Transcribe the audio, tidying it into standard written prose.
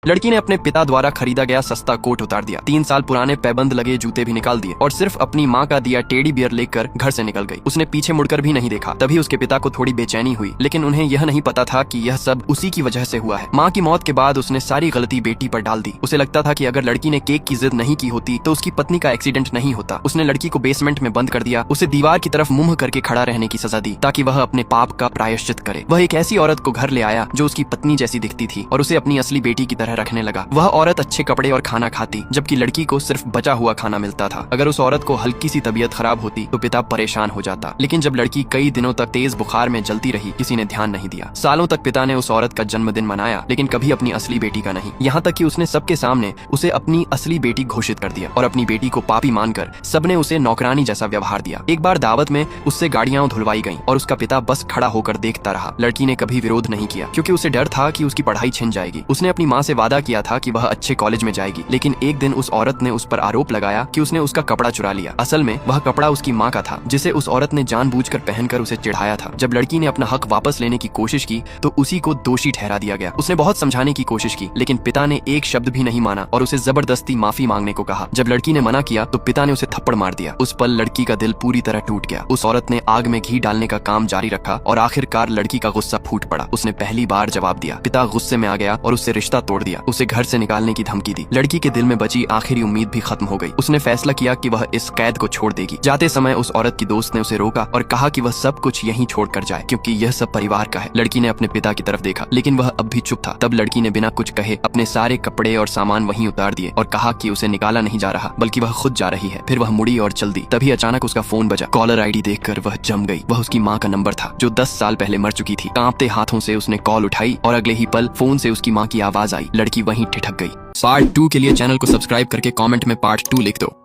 लड़की ने अपने पिता द्वारा खरीदा गया सस्ता कोट उतार दिया, 3 साल पुराने पैबंद लगे जूते भी निकाल दिए और सिर्फ अपनी माँ का दिया टेडी बियर लेकर घर से निकल गई। उसने पीछे मुड़कर भी नहीं देखा। तभी उसके पिता को थोड़ी बेचैनी हुई, लेकिन उन्हें यह नहीं पता था कि यह सब उसी की वजह से हुआ है। माँ की मौत के बाद उसने सारी गलती बेटी पर डाल दी। उसे लगता था कि अगर लड़की ने केक की जिद नहीं की होती तो उसकी पत्नी का एक्सीडेंट नहीं होता। उसने लड़की को बेसमेंट में बंद कर दिया, उसे दीवार की तरफ मुंह करके खड़ा रहने की सजा दी ताकि वह अपने पाप का प्रायश्चित करे। वह एक ऐसी औरत को घर ले आया जो उसकी पत्नी जैसी दिखती थी और उसे अपनी असली बेटी की तरह रखने लगा। वह औरत अच्छे कपड़े और खाना खाती, जबकि लड़की को सिर्फ बचा हुआ खाना मिलता था। अगर उस औरत को हल्की सी तबीयत खराब होती तो पिता परेशान हो जाता, लेकिन जब लड़की कई दिनों तक तेज बुखार में जलती रही, किसी ने ध्यान नहीं दिया। सालों तक पिता ने उस औरत का जन्मदिन मनाया, लेकिन कभी अपनी असली बेटी का नहीं। यहाँ तक कि उसने सबके सामने उसे अपनी असली बेटी घोषित कर दिया और अपनी बेटी को पापी मानकर सबने उसे नौकरानी जैसा व्यवहार दिया। एक बार दावत में उससे गाड़ियां धुलवाई गईं और उसका पिता बस खड़ा होकर देखता रहा। लड़की ने कभी विरोध नहीं किया, क्योंकि उसे डर था कि उसकी पढ़ाई छिन जाएगी। उसने अपनी माँ से वादा किया था कि वह अच्छे कॉलेज में जाएगी, लेकिन एक दिन उस औरत ने उस पर आरोप लगाया कि उसने उसका कपड़ा चुरा लिया। असल में वह कपड़ा उसकी माँ का था, जिसे उस औरत ने जानबूझकर पहनकर उसे चिढ़ाया था। जब लड़की ने अपना हक वापस लेने की कोशिश की तो उसी को दोषी ठहरा दिया गया। उसने बहुत समझाने की कोशिश की, लेकिन पिता ने एक शब्द भी नहीं माना और उसे जबरदस्ती माफी मांगने को कहा। जब लड़की ने मना किया तो पिता ने उसे थप्पड़ मार दिया। उस पल लड़की का दिल पूरी तरह टूट गया। उस औरत ने आग में घी डालने का काम जारी रखा और आखिरकार लड़की का गुस्सा फूट पड़ा। उसने पहली बार जवाब दिया। पिता गुस्से में आ गया और उससे रिश्ता तोड़ दिया। उसे घर से निकालने की धमकी दी। लड़की के दिल में बची आखिरी उम्मीद भी खत्म हो गई। उसने फैसला किया कि वह इस कैद को छोड़ देगी। जाते समय उस औरत की दोस्त ने उसे रोका और कहा कि वह सब कुछ यहीं छोड़कर जाए, क्योंकि यह सब परिवार का है। लड़की ने अपने पिता की तरफ देखा, लेकिन वह अब भी चुप था। तब लड़की ने बिना कुछ कहे अपने सारे कपड़े और सामान वहीं उतार दिए और कहा कि उसे निकाला नहीं जा रहा, बल्कि वह खुद जा रही है। फिर वह मुड़ी और चल दी। तभी अचानक उसका फोन बजा। कॉलर आईडी देखकर वह जम गई। वह उसकी माँ का नंबर था, जो 10 साल पहले मर चुकी थी। कांपते हाथों से उसने कॉल उठाई और अगले ही पल फोन से उसकी माँ की आवाज आई। लड़की वहीं ठिठक गई। पार्ट 2 के लिए चैनल को सब्सक्राइब करके कमेंट में पार्ट 2 लिख दो।